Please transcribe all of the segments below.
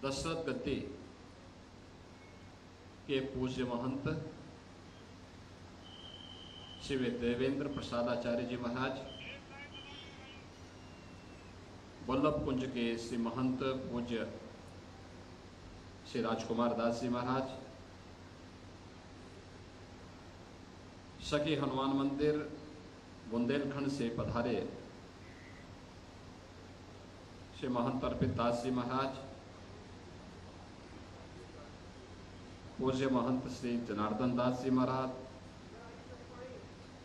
दशरथ गद्दी के पूज्य महंत श्री देवेंद्र प्रसाद आचार्य जी महाराज, वल्लभ कुंज के श्री महंत पूज्य श्री राजकुमार दास जी महाराज, सखी हनुमान मंदिर बुंदेलखंड से पधारे श्री महंत अर्पित दास जी महाराज, पूज्य महंत श्री जनार्दन दास जी महाराज,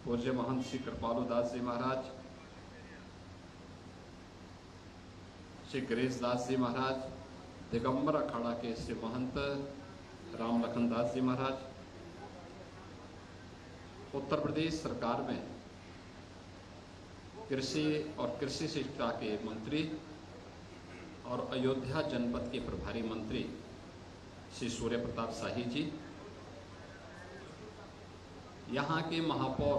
पूज्य महंत श्री कृपालु दास जी महाराज, श्री गिरीश दास जी महाराज, दिगंबर अखाड़ा के श्री महंत राम लखन दास जी महाराज, उत्तर प्रदेश सरकार में कृषि और कृषि शिक्षा के मंत्री और अयोध्या जनपद के प्रभारी मंत्री श्री सूर्य प्रताप शाही जी, यहाँ के महापौर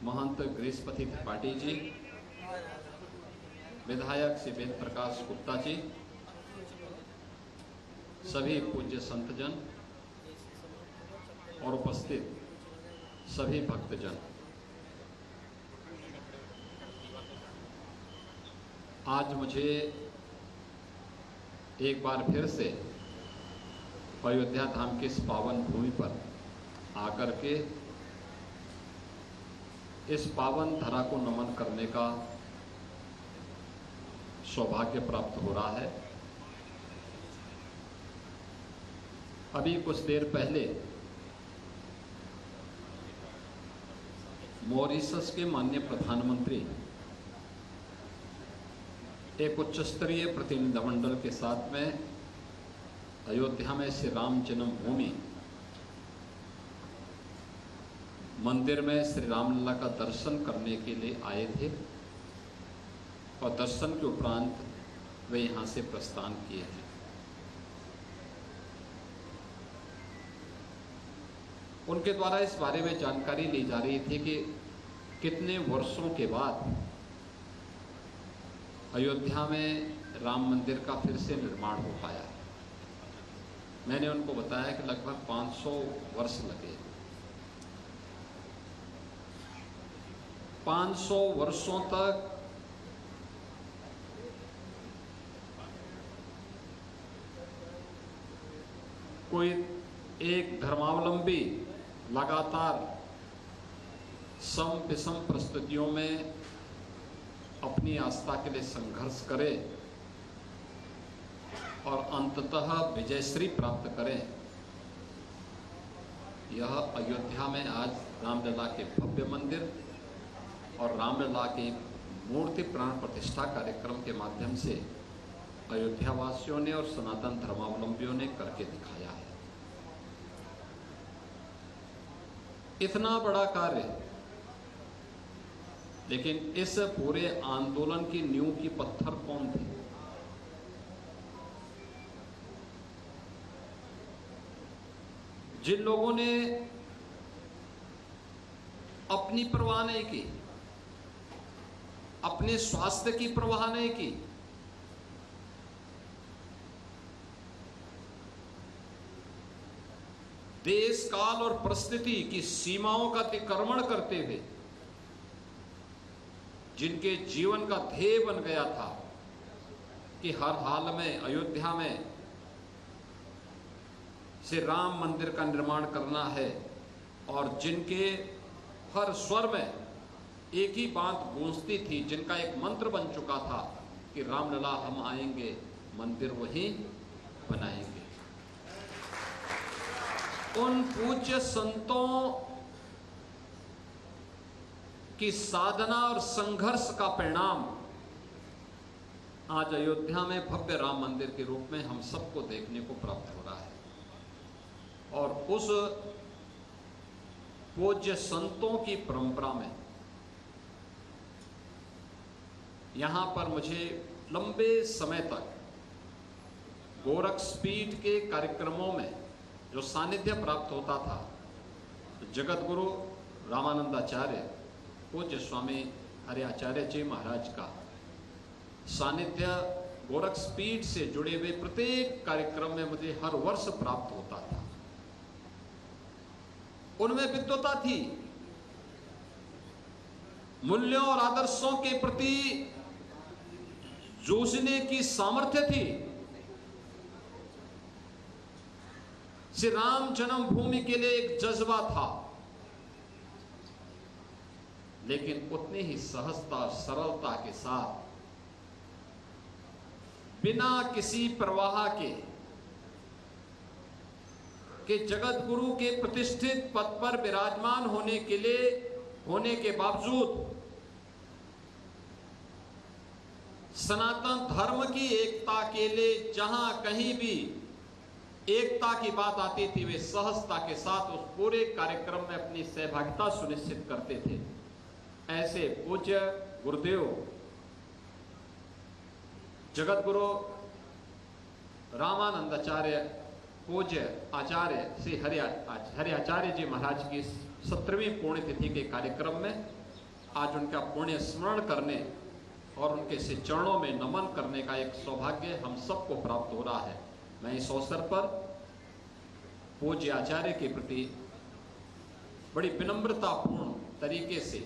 महंत गिरीशपति त्रिपाठी जी, विधायक श्री वेद प्रकाश गुप्ता जी, सभी पूज्य संतजन और उपस्थित सभी भक्तजन, आज मुझे एक बार फिर से अयोध्या धाम की इस पावन भूमि पर आकर के इस पावन धरा को नमन करने का सौभाग्य प्राप्त हो रहा है। अभी कुछ देर पहले मॉरिशस के माननीय प्रधानमंत्री एक उच्च स्तरीय प्रतिनिधिमंडल के साथ में अयोध्या में श्री राम जन्मभूमि मंदिर में श्री रामलला का दर्शन करने के लिए आए थे और दर्शन के उपरांत वे यहाँ से प्रस्थान किए थे। उनके द्वारा इस बारे में जानकारी ली जा रही थी कि कितने वर्षों के बाद अयोध्या में राम मंदिर का फिर से निर्माण हो पाया है। मैंने उनको बताया कि लगभग 500 वर्ष लगे। 500 वर्षों तक कोई एक धर्मावलंबी लगातार सम विषम परिस्थितियों में अपनी आस्था के लिए संघर्ष करे और अंततः विजयश्री प्राप्त करें। यह अयोध्या में आज रामलला के भव्य मंदिर और रामलला की मूर्ति प्राण प्रतिष्ठा कार्यक्रम के माध्यम से अयोध्या वासियों ने और सनातन धर्मावलंबियों ने करके दिखाया है। इतना बड़ा कार्य, लेकिन इस पूरे आंदोलन की नींव की पत्थर कौन थे? जिन लोगों ने अपनी परवाह नहीं की, अपने स्वास्थ्य की परवाह नहीं की, देश काल और परिस्थिति की सीमाओं का अतिक्रमण करते हुए जिनके जीवन का ध्येय बन गया था कि हर हाल में अयोध्या में श्री राम मंदिर का निर्माण करना है और जिनके हर स्वर में एक ही बात गूंजती थी, जिनका एक मंत्र बन चुका था कि रामलला हम आएंगे, मंदिर वहीं बनाएंगे। उन पूज्य संतों की साधना और संघर्ष का परिणाम आज अयोध्या में भव्य राम मंदिर के रूप में हम सबको देखने को प्राप्त हो रहा है। और उस पूज्य संतों की परंपरा में यहाँ पर मुझे लंबे समय तक गोरक्षपीठ के कार्यक्रमों में जो सानिध्य प्राप्त होता था, तो जगत गुरु रामानंदाचार्य पूज्य स्वामी हरि आचार्य जी महाराज का सानिध्य गोरखपीठ से जुड़े हुए प्रत्येक कार्यक्रम में मुझे हर वर्ष प्राप्त होता था। उनमें विद्वता थी, मूल्यों और आदर्शों के प्रति जूझने की सामर्थ्य थी। श्री राम जन्मभूमि के लिए एक जज्बा था, लेकिन उतनी ही सहजता और सरलता के साथ, बिना किसी प्रवाह के जगत गुरु के प्रतिष्ठित पद पर विराजमान होने के बावजूद सनातन धर्म की एकता के लिए जहां कहीं भी एकता की बात आती थी, वे सहजता के साथ उस पूरे कार्यक्रम में अपनी सहभागिता सुनिश्चित करते थे। ऐसे पूज्य गुरुदेव जगत गुरु रामानंदाचार्य पूज्य आचार्य श्री हरि आचार्य जी महाराज की 17वीं पुण्यतिथि के कार्यक्रम में आज उनका पुण्य स्मरण करने और उनके श्री चरणों में नमन करने का एक सौभाग्य हम सबको प्राप्त हो रहा है। मैं इस अवसर पर पूज्य आचार्य के प्रति बड़ी विनम्रतापूर्ण तरीके से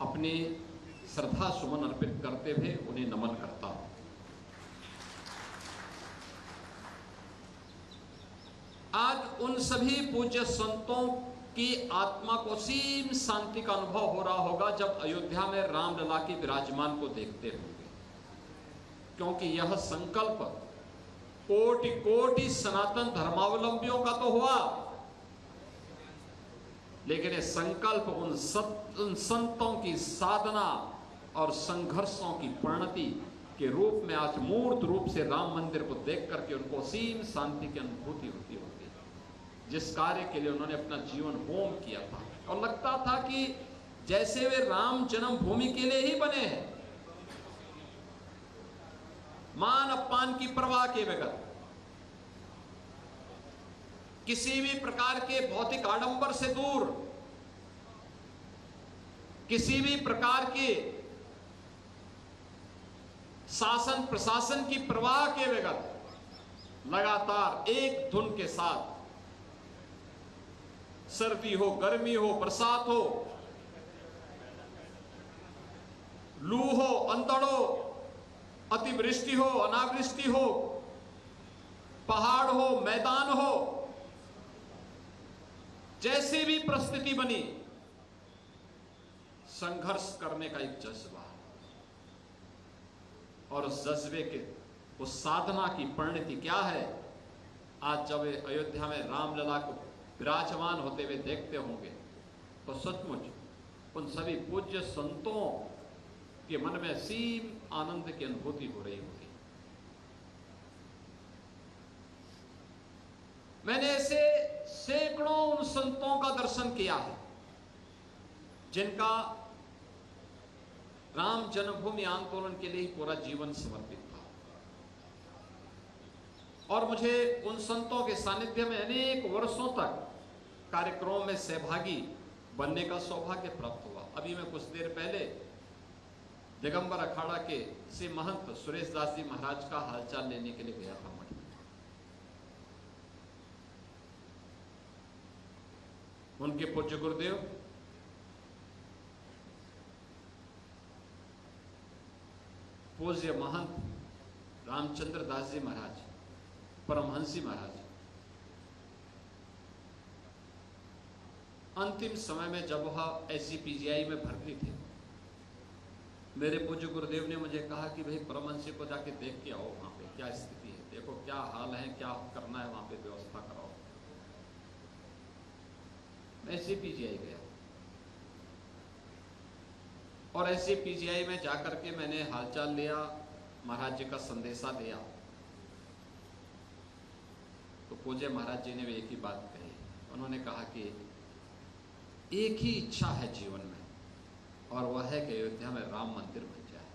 अपनी श्रद्धा सुमन अर्पित करते हुए उन्हें नमन करता हूं। आज उन सभी पूज्य संतों की आत्मा को असीम शांति का अनुभव हो रहा होगा जब अयोध्या में रामलला के विराजमान को देखते होंगे, क्योंकि यह संकल्प कोटि कोटि सनातन धर्मावलंबियों का तो हुआ, लेकिन यह संकल्प उन संतों की साधना और संघर्षों की परिणति के रूप में आज मूर्त रूप से राम मंदिर को देख करके उनको असीम शांति की अनुभूति होती होगी। जिस कार्य के लिए उन्होंने अपना जीवन होम किया था और लगता था कि जैसे वे राम जन्मभूमि के लिए ही बने हैं, मान अपमान की परवाह के बगैर, किसी भी प्रकार के भौतिक आडंबर से दूर, किसी भी प्रकार के शासन प्रशासन की परवाह के बगैर लगातार एक धुन के साथ, सर्दी हो, गर्मी हो, बरसात हो, लू हो, अंधड़ हो, अतिवृष्टि हो, अनावृष्टि हो, पहाड़ हो, मैदान हो, जैसी भी परिस्थिति बनी, संघर्ष करने का एक जज्बा, और उस जज्बे के उस साधना की परिणति क्या है? आज जब अयोध्या में रामलला को विराजमान होते हुए देखते होंगे तो सचमुच उन सभी पूज्य संतों के मन में असीम आनंद की अनुभूति हो रही होगी। मैंने ऐसे सैकड़ों उन संतों का दर्शन किया है जिनका राम जन्मभूमि आंदोलन के लिए ही पूरा जीवन समर्पित था, और मुझे उन संतों के सानिध्य में अनेक वर्षों तक कार्यक्रमों में सहभागी बनने का सौभाग्य प्राप्त हुआ। अभी मैं कुछ देर पहले दिगंबर अखाड़ा के श्री महंत सुरेश दास जी महाराज का हालचाल लेने के लिए गया था मठ में। उनके पूज्य गुरुदेव पूज्य महंत रामचंद्र दास जी महाराज, परमहंसी महाराज, अंतिम समय में जब वह SCPGI में भर्ती थे, मेरे पूज्य गुरुदेव ने मुझे कहा कि भाई परमहंसी को जाके देख के आओ, वहां पे क्या स्थिति है, देखो क्या हाल है, क्या करना है, वहां पे व्यवस्था कराओ। मैं SCPGI गया और SCPGI में जाकर के मैंने हालचाल लिया, महाराज जी का संदेशा दिया। तो पूज्य महाराज जी ने भी एक ही बात कही, उन्होंने कहा कि एक ही इच्छा है जीवन में, और वह है कि अयोध्या में राम मंदिर बन जाए।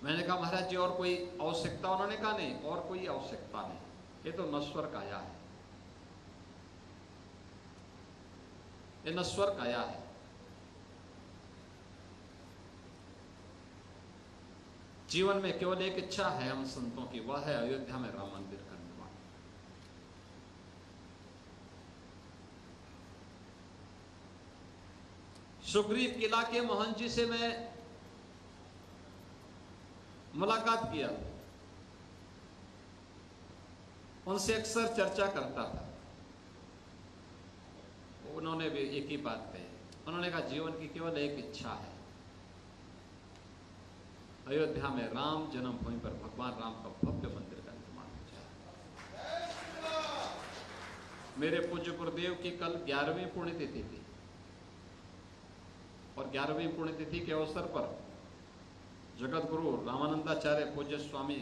मैंने कहा महाराज जी और कोई आवश्यकता? उन्होंने कहा नहीं, और कोई आवश्यकता नहीं, ये तो नश्वर काया है। ये नश्वर काया है। जीवन में केवल एक इच्छा है हम संतों की, वह है अयोध्या में राम मंदिर का निर्माण। सुग्रीव किला के मोहन जी से मैं मुलाकात किया, उनसे अक्सर चर्चा करता था। उन्होंने भी एक ही बात कही, उन्होंने कहा जीवन की केवल एक इच्छा है, अयोध्या में राम जन्मभूमि पर भगवान राम का भव्य मंदिर का निर्माण हो जाए। मेरे पूज्य गुरुदेव की कल 11वीं पुण्यतिथि थी और 11वीं पुण्यतिथि के अवसर पर जगत गुरु रामानंदाचार्य पूज्य स्वामी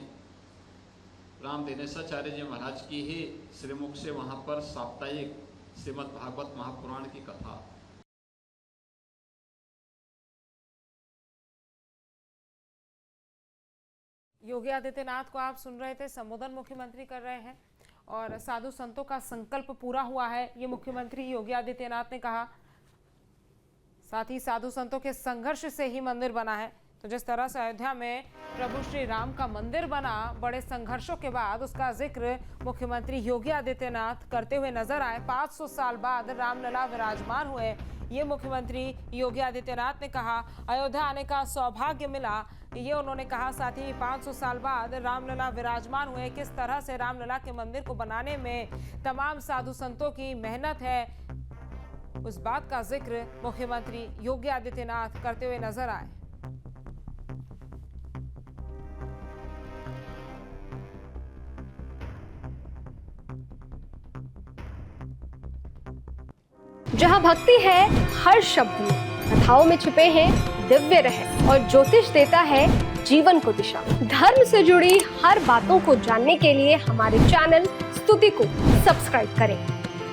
राम दिनेशाचार्य जी महाराज की ही श्रीमुख से वहां पर साप्ताहिक श्रीमद् भागवत महापुराण की कथा। योगी आदित्यनाथ को आप सुन रहे थे, संबोधन मुख्यमंत्री कर रहे हैं और साधु संतों का संकल्प पूरा हुआ है, ये मुख्यमंत्री योगी आदित्यनाथ ने कहा। साथ ही साधु संतों के संघर्ष से ही मंदिर बना है। तो जिस तरह से अयोध्या में प्रभु श्री राम का मंदिर बना बड़े संघर्षों के बाद, उसका जिक्र मुख्यमंत्री योगी आदित्यनाथ करते हुए नजर आए। 500 साल बाद रामलला विराजमान हुए, ये मुख्यमंत्री योगी आदित्यनाथ ने कहा। अयोध्या आने का सौभाग्य मिला, ये उन्होंने कहा। साथ ही 500 साल बाद रामलला विराजमान हुए। किस तरह से रामलला के मंदिर को बनाने में तमाम साधु संतों की मेहनत है, उस बात का जिक्र मुख्यमंत्री योगी आदित्यनाथ करते हुए नजर आए। जहाँ भक्ति है हर शब्द में, कथाओं में छुपे हैं दिव्य रहस्य और ज्योतिष देता है जीवन को दिशा। धर्म से जुड़ी हर बातों को जानने के लिए हमारे चैनल स्तुति को सब्सक्राइब करें।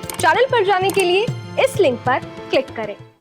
चैनल पर जाने के लिए इस लिंक पर क्लिक करें।